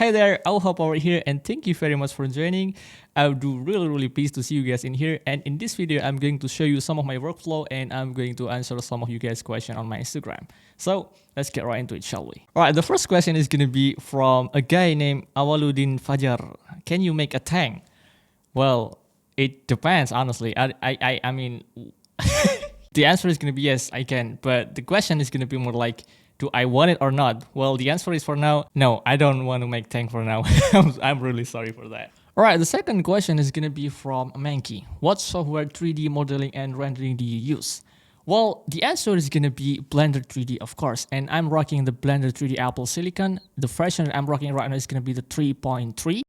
Hi there, Auhapwrd here, and thank you very much for joining. I'm really pleased to see you guys in here. And in this video, I'm going to show you some of my workflow, and I'm going to answer some of you guys' questions on my Instagram. So let's get right into it, shall we? All right, the first question is gonna be from a guy named Awaluddin Fajar. Can you make a tank? Well, it depends, honestly. I mean, the answer is gonna be yes, I can. But the question is gonna be more like, do I want it or not? Well, the answer is for now, no, I don't want to make tank for now. I'm really sorry for that. All right, the second question is going to be from Mankey. What software 3D modeling and rendering do you use? Well, the answer is going to be Blender 3D, of course. And I'm rocking the Blender 3D Apple Silicon. The version that I'm rocking right now is going to be the 3.3.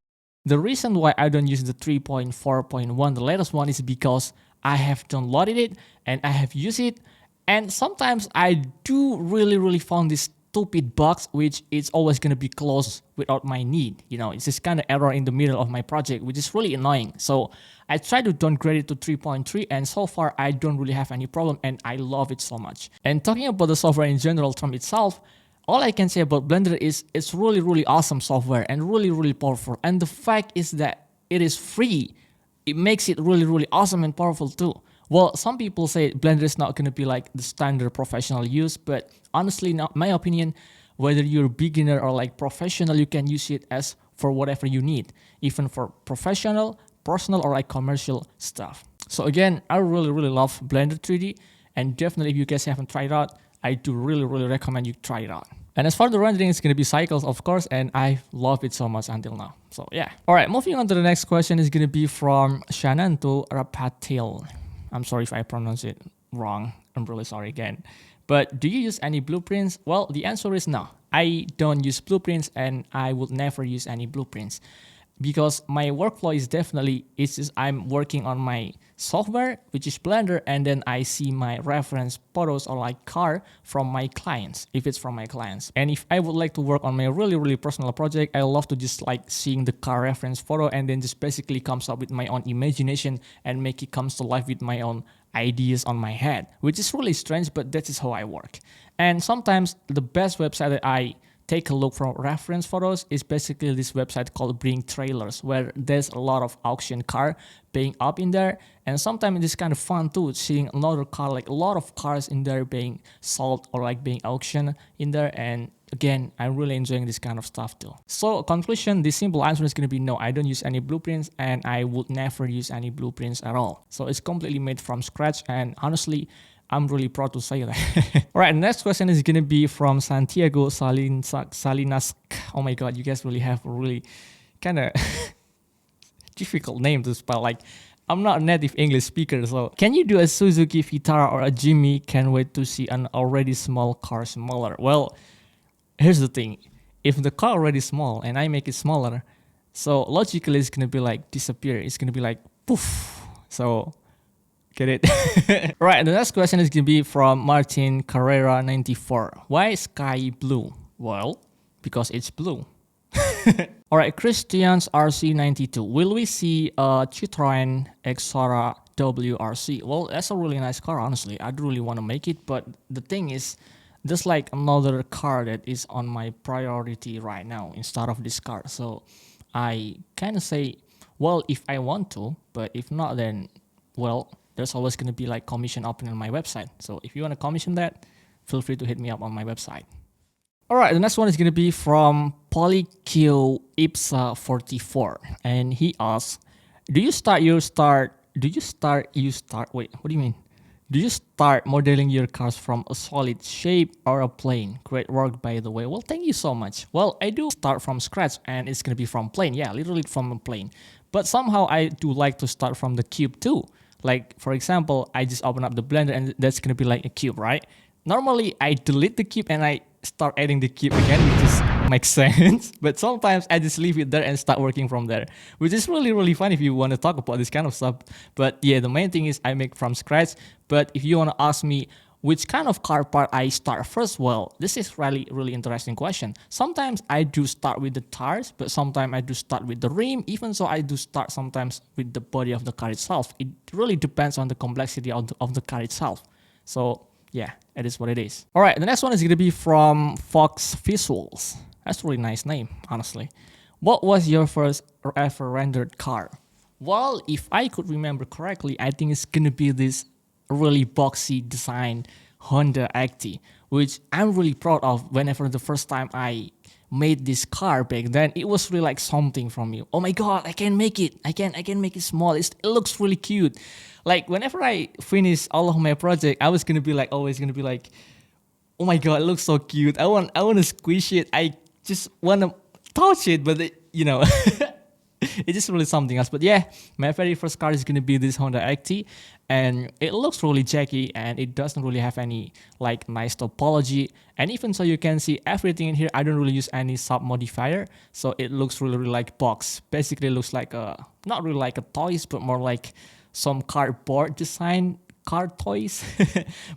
The reason why I don't use the 3.4.1, the latest one, is because I have downloaded it and I have used it. And sometimes I do really found this stupid bugs, which is always going to be closed without my need. You know, it's this kind of error in the middle of my project, which is really annoying. So I try to downgrade it to 3.3, and so far I don't really have any problem, and I love it so much. And talking about the software in general term itself, all I can say about Blender is it's really awesome software and really powerful. And the fact is that it is free. It makes it really awesome and powerful too. Well, some people say Blender is not going to be like the standard professional use, but honestly, in my opinion, whether you're a beginner or like professional, you can use it as for whatever you need, even for professional, personal, or like commercial stuff. So again, I really love Blender 3D, and definitely if you guys haven't tried it out, I do really recommend you try it out. And as for the rendering, it's going to be cycles, of course, and I love it so much until now. So yeah. All right, moving on to the next question is going to be from Shananto Rapatil. I'm sorry if I pronounce it wrong. I'm really sorry again. But do you use any blueprints? Well, the answer is no. I don't use blueprints, and I would never use any blueprints. Because my workflow is definitely, I'm working on my software, which is Blender, and then I see my reference photos or like car from my clients, if it's from my clients. And if I would like to work on my really personal project, I love to just like seeing the car reference photo and then just basically comes up with my own imagination and make it comes to life with my own ideas on my head, which is really strange, but that is how I work. And sometimes the best website that I take a look from reference photos is basically this website called Bring Trailers, where there's a lot of auction car being up in there. And sometimes it's kind of fun too, seeing another car, like a lot of cars in there being sold or like being auctioned in there. And again, I'm really enjoying this kind of stuff too. So conclusion, the simple answer is going to be no, I don't use any blueprints, and I would never use any blueprints at all. So it's completely made from scratch, and honestly, I'm really proud to say that. All right, next question is going to be from Santiago Salinas. Oh my God, you guys really have a really kind of difficult name to spell. Like, I'm not a native English speaker, so can you do a Suzuki Vitara or a Jimmy? Can't wait to see an already small car smaller. Well, here's the thing. If the car already small and I make it smaller, so logically it's going to be like disappear. It's going to be like poof. So get it? Right, the next question is going to be from Martin Carrera 94. Why sky blue? Well, because it's blue. All right, Christians RC92. Will we see a Citroen Xora WRC? Well, that's a really nice car, honestly. I really want to make it, but the thing is, there's like another car that is on my priority right now instead of this car. So I kind of say, well, if I want to, but if not, then, well, there's always going to be like commission open on my website. So if you want to commission that, feel free to hit me up on my website. All right, the next one is going to be from Polyq Ipsa 44. And he asks, do you start modeling your cars from a solid shape or a plane? Great work, by the way. Well, thank you so much. Well, I do start from scratch, and it's going to be from plane. Yeah, literally from a plane. But somehow I do like to start from the cube too. Like, for example, I just open up the Blender and that's going to be like a cube, right? Normally, I delete the cube and I start adding the cube again, which just makes sense. But sometimes I just leave it there and start working from there, which is really fun if you want to talk about this kind of stuff. But yeah, the main thing is I make from scratch. But if you want to ask me which kind of car part I start first, well, this is really interesting question. Sometimes I do start with the tires, but sometimes I do start with the rim. Even so, I do start sometimes with the body of the car itself. It really depends on the complexity of the car itself. So yeah, it is what it is. All right, the next one is going to be from Fox Visuals. That's a really nice name, honestly. What was your first ever rendered car? Well, if I could remember correctly, I think it's gonna be this really boxy design Honda Acti, which I'm really proud of. Whenever the first time I made this car back then, it was really like something from me. Oh my god, I can make it. I can make it small. It looks really cute. Like whenever I finish all of my project, I was gonna be like always gonna be like, oh my god, it looks so cute. I want to squish it. I just want to touch it, but it's just really something else. But yeah, my very first car is gonna be this Honda Acti, and it looks really jacky, and it doesn't really have any like nice topology. And even so, you can see everything in here. I don't really use any sub modifier, so it looks really like box. Basically, it looks like a not really like a toys, but more like some cardboard design car toys.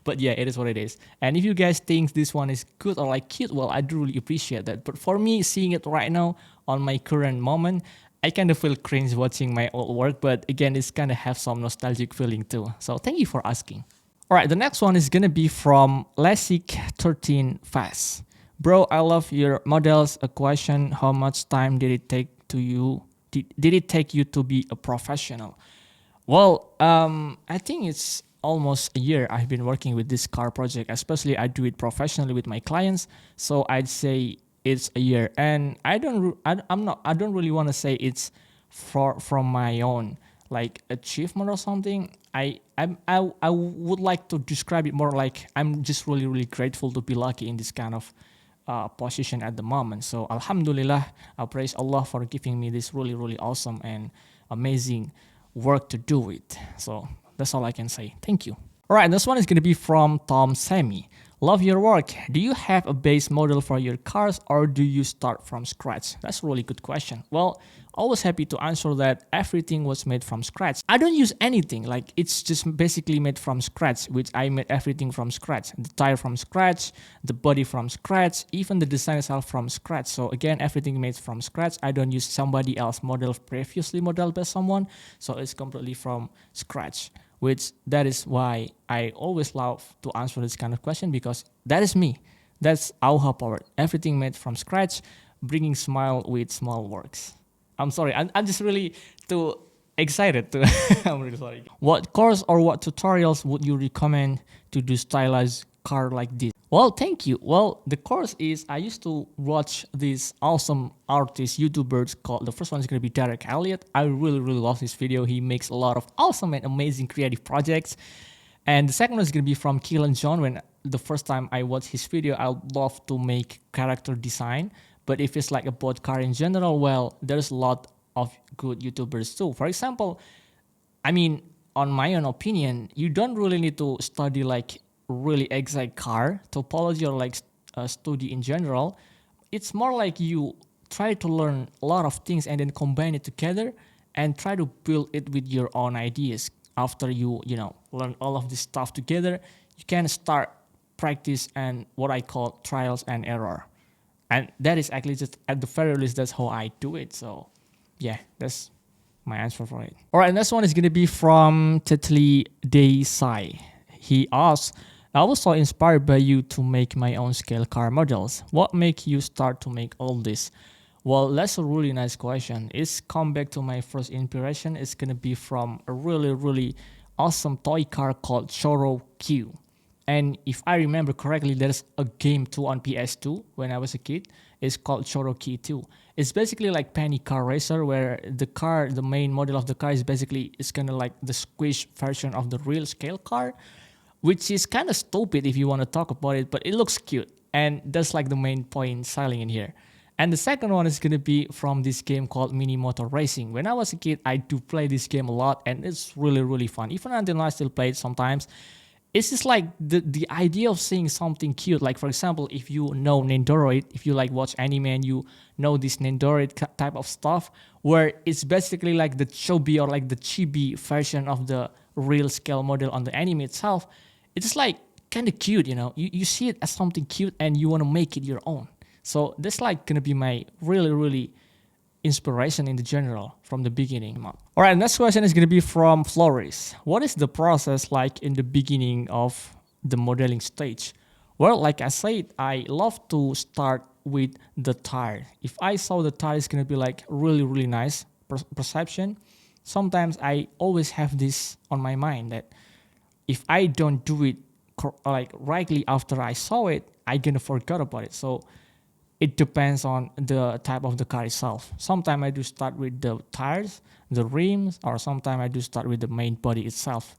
But yeah, it is what it is. And if you guys think this one is good or like cute, well, I do really appreciate that. But for me, seeing it right now on my current moment, I kind of feel cringe watching my old work, but again, it's kind of have some nostalgic feeling too. So thank you for asking. All right, the next one is gonna be from Lasic13 Fast. Bro, I love your models. A question: how much time did it take to you? Did it take you to be a professional? Well, I think it's almost a year I've been working with this car project. Especially, I do it professionally with my clients, so I'd say it's a year. And I don't really want to say it's from my own like achievement or something. I would like to describe it more like I'm just really grateful to be lucky in this kind of position at the moment. So Alhamdulillah, I praise Allah for giving me this really awesome and amazing work to do it. So that's all I can say. Thank you. All right, this one is going to be from Tom Sammy. Love your work. Do you have a base model for your cars, or do you start from scratch? That's a really good question. Well, always happy to answer that. Everything was made from scratch. I don't use anything, like it's just basically made from scratch, which I made everything from scratch. The tire from scratch, the body from scratch, even the design itself from scratch. So again, everything made from scratch. I don't use somebody else model previously modeled by someone. So it's completely from scratch, which that is why I always love to answer this kind of question, because that is me. That's Auhapwrd. Everything made from scratch, bringing smile with small works. I'm sorry, I'm just really too excited to. I'm really sorry. What course or what tutorials would you recommend to do stylized car like this? Well, thank you. Well, the course is I used to watch these awesome artists, YouTubers called, the first one is going to be Derek Elliott. I really love this video. He makes a lot of awesome and amazing creative projects. And the second one is going to be from Keelan John. When the first time I watched his video, I love to make character design. But if it's like about car in general, well, there's a lot of good YouTubers too. For example, I mean, on my own opinion, you don't really need to study like really exact car topology or like study in general. It's more like you try to learn a lot of things and then combine it together and try to build it with your own ideas. After you learn all of this stuff together, you can start practice and what I call trials and error. And that is actually just at the very least, that's how I do it. So yeah, that's my answer for it. All right, next one is going to be from Tetli Desai. He asks, I was so inspired by you to make my own scale car models. What made you start to make all this? Well, that's a really nice question. It's come back to my first inspiration. It's going to be from a really awesome toy car called Shure Q. And if I remember correctly, there's a game too on PS2 when I was a kid. It's called Shure Q 2. It's basically like Penny Car Racer, where the main model of the car is basically, it's kind of like the squish version of the real scale car, which is kind of stupid if you want to talk about it, but it looks cute. And that's like the main point styling in here. And the second one is going to be from this game called Mini Motor Racing. When I was a kid, I do play this game a lot, and it's really fun. Even until now, I still play it sometimes. It's just like the idea of seeing something cute. Like, for example, if you know Nendoroid, if you like watch anime and you know this Nendoroid type of stuff, where it's basically like the chobi or like the chibi version of the real scale model on the anime itself. It's just like kind of cute, You see it as something cute and you want to make it your own. So that's like going to be my really inspiration in the general from the beginning. All right, next question is going to be from Floris. What is the process like in the beginning of the modeling stage? Well, like I said, I love to start with the tire. If I saw the tire is gonna be like really nice perception, sometimes I always have this on my mind that if I don't do it like rightly after I saw it, I gonna forget about it. So it depends on the type of the car itself. Sometimes I do start with the tires, the rims, or sometimes I do start with the main body itself.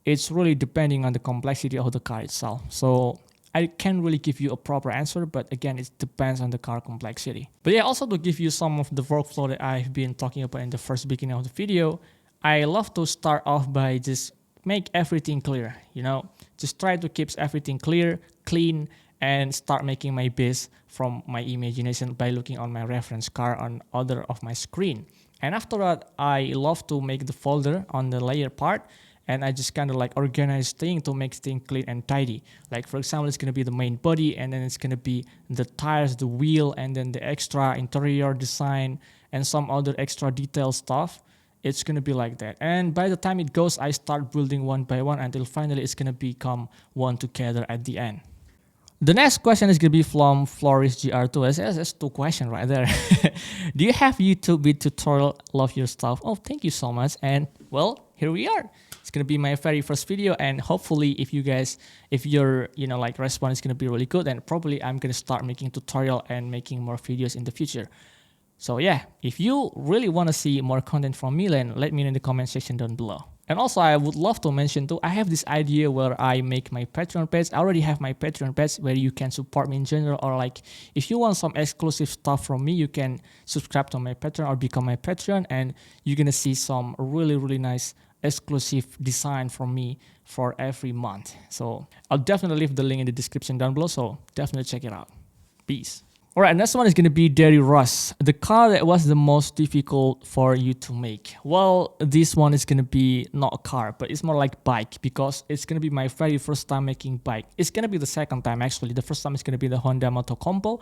It's really depending on the complexity of the car itself. So I can't really give you a proper answer, but again, it depends on the car complexity. But yeah, also to give you some of the workflow that I've been talking about in the first beginning of the video, I love to start off by just make everything clear, just try to keep everything clear, clean, and start making my base from my imagination by looking on my reference car on other of my screen. And after that, I love to make the folder on the layer part, and I just kind of like organize things to make things clean and tidy. Like for example, it's gonna be the main body, and then it's gonna be the tires, the wheel, and then the extra interior design and some other extra detail stuff. It's gonna be like that. And by the time it goes, I start building one by one until finally it's gonna become one together at the end. The next question is gonna be from Floris GR2. That's two questions right there. Do you have YouTube with tutorial? Love your stuff. Oh, thank you so much. And well, here we are. It's gonna be my very first video, and hopefully if your like response is gonna be really good, then probably I'm gonna start making tutorial and making more videos in the future. So yeah, if you really want to see more content from me, then let me know in the comment section down below. And also I would love to mention too, I have this idea where I make my Patreon page. I already have my Patreon page where you can support me in general, or like if you want some exclusive stuff from me, you can subscribe to my Patreon or become my Patreon, and you're gonna see some really nice exclusive design from me for every month. So I'll definitely leave the link in the description down below, so definitely check it out. Peace. Alright, next one is going to be Derry Russ. The car that was the most difficult for you to make. Well, this one is going to be not a car, but it's more like bike, because it's going to be my very first time making bike. It's going to be the second time actually. The first time is going to be the Honda Moto Combo,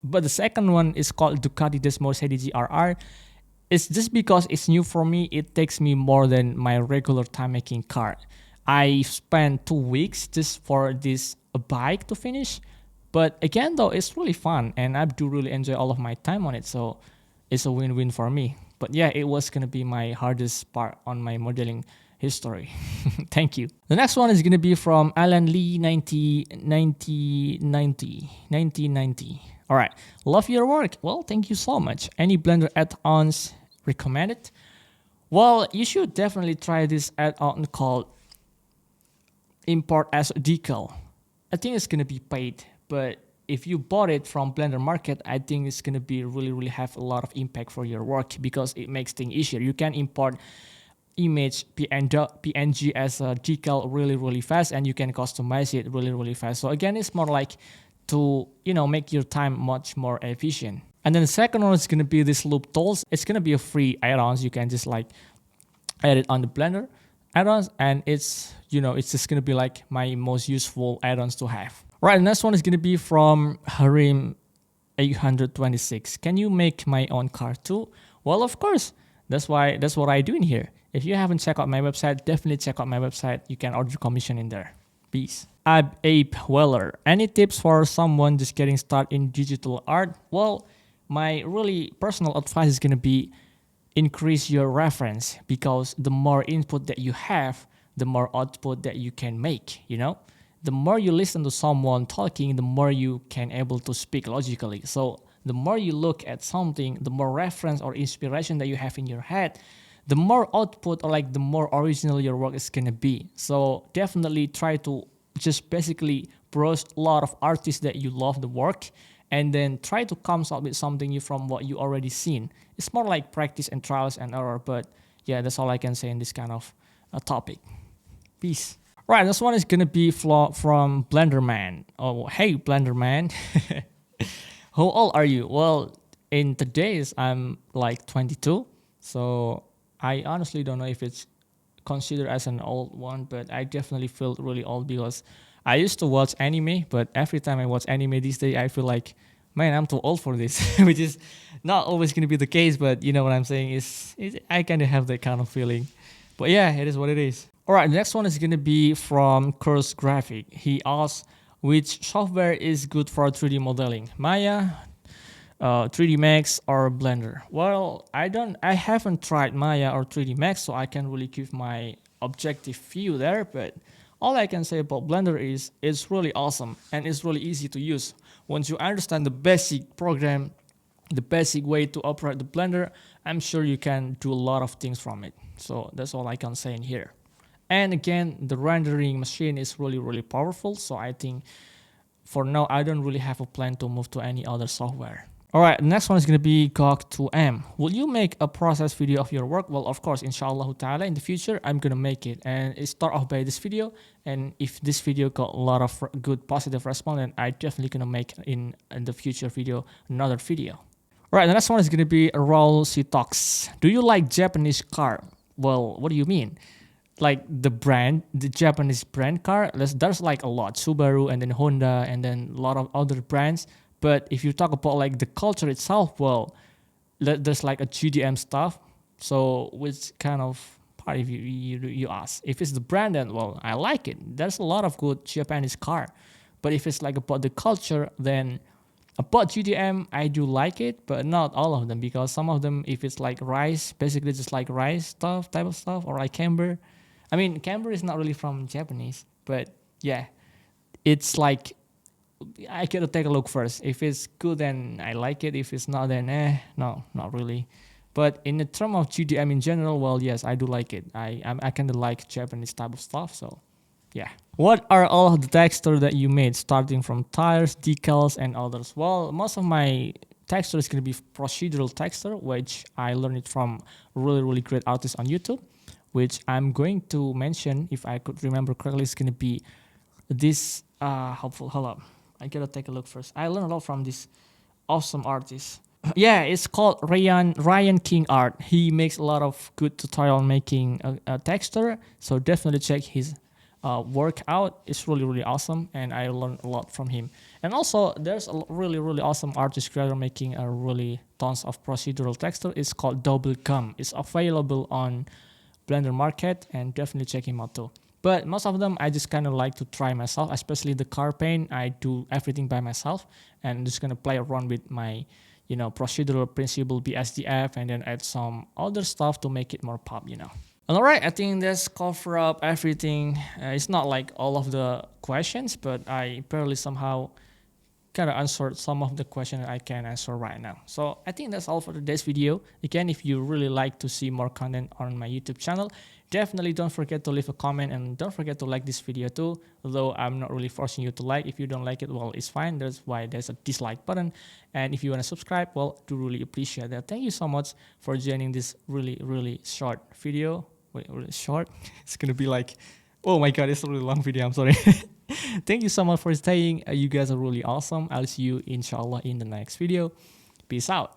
but the second one is called Ducati Desmo CDG RR. It's just because it's new for me, it takes me more than my regular time making car. I spent 2 weeks just for this bike to finish. But again though, it's really fun and I do really enjoy all of my time on it, so it's a win-win for me. But yeah, it was gonna be my hardest part on my modeling history. Thank you. The next one is gonna be from Alan Lee 1990. Alright, love your work. Well, thank you so much. Any Blender add-ons recommended? Well, you should definitely try this add-on called Import as Decal. I think it's gonna be paid, but if you bought it from Blender Market, I think it's gonna be really have a lot of impact for your work, because it makes things easier. You can import image PNG as a decal really fast, and you can customize it really fast. So again, it's more like to make your time much more efficient. And then the second one is gonna be this loop tools. It's gonna be a free add-ons. You can just like add it on the Blender add-ons, and it's just gonna be like my most useful add-ons to have. Right, the next one is gonna be from Harim 826. Can you make my own car too? Well, of course. That's what I do in here. If you haven't checked out my website, definitely check out my website. You can order commission in there. Peace. Abe Weller. Any tips for someone just getting started in digital art? Well, my really personal advice is gonna be increase your reference, because the more input that you have, the more output that you can make, The more you listen to someone talking, the more you can able to speak logically. So the more you look at something, the more reference or inspiration that you have in your head, the more output or like the more original your work is gonna be. So definitely try to just basically browse a lot of artists that you love the work, and then try to come up with something new from what you already seen. It's more like practice and trials and error, but yeah, that's all I can say in this kind of topic. Peace. Right, this one is gonna be from Blenderman. Oh, hey Blenderman. How old are you? Well, in today's I'm like 22, so I honestly don't know if it's considered as an old one, but I definitely feel really old, because I used to watch anime, but every time I watch anime these days, I feel like, man, I'm too old for this, which is not always gonna be the case, but you know what I'm saying, is I kind of have that kind of feeling. But yeah, it is what it is. Alright, the next one is gonna be from Curse Graphic. He asks, which software is good for 3D modeling? Maya, 3D Max or Blender? Well, I haven't tried Maya or 3D Max, so I can't really give my objective view there, but all I can say about Blender is it's really awesome and it's really easy to use. Once you understand the basic program, the basic way to operate the Blender, I'm sure you can do a lot of things from it. So that's all I can say in here. And again, the rendering machine is really powerful, so I think for now I don't really have a plan to move to any other software. Alright, the next one is going to be QnA. Will you make a process video of your work? Well, of course, inshallah ta'ala, in the future, I'm going to make it. And it start off by this video. And if this video got a lot of good positive response, then I definitely going to make in the future video, another video. Alright, the next one is going to be Raul C Talks. Do you like Japanese car? Well, what do you mean? Like the brand, the Japanese brand car, there's like a lot. Subaru and then Honda and then a lot of other brands. But if you talk about like the culture itself, well, there's like a GDM stuff. So which kind of part if you ask? If it's the brand, then well, I like it. There's a lot of good Japanese car. But if it's like about the culture, then about GDM, I do like it, but not all of them, because some of them, if it's like rice, basically just like rice stuff, type of stuff, or like camber. I mean, camber is not really from Japanese, but yeah, it's like, I gotta take a look first. If it's good, then I like it. If it's not, then no, not really. But in the term of GDM in general, well, yes, I do like it. I kind of like Japanese type of stuff, so yeah. What are all of the texture that you made, starting from tires, decals, and others? Well, most of my texture is gonna be procedural texture, which I learned it from really great artists on YouTube, which I'm going to mention, if I could remember correctly, it's gonna be this. Hold up. I gotta take a look first. I learned a lot from this awesome artist. Yeah, it's called Ryan King Art. He makes a lot of good tutorial on making a texture. So definitely check his work out. It's really awesome, and I learned a lot from him. And also, there's a really awesome artist creator making a really tons of procedural texture. It's called Double Gum. It's available on Blender Market, and definitely check him out too. But most of them, I just kind of like to try myself, especially the car paint. I do everything by myself, and I'm just going to play around with my, procedural principle, BSDF, and then add some other stuff to make it more pop, Alright, I think that's cover up everything. It's not like all of the questions, but I barely somehow kind of answered some of the questions I can answer right now. So I think that's all for today's video. Again, if you really like to see more content on my YouTube channel, definitely don't forget to leave a comment, and don't forget to like this video too, although I'm not really forcing you to like. If you don't like it, well, it's fine. That's why there's a dislike button. And if you want to subscribe, well, do really appreciate that. Thank you so much for joining this really short video. Wait, really short? It's gonna be like, oh my god, it's a really long video, I'm sorry. Thank you so much for staying. You guys are really awesome. I'll see you inshallah in the next video. Peace out.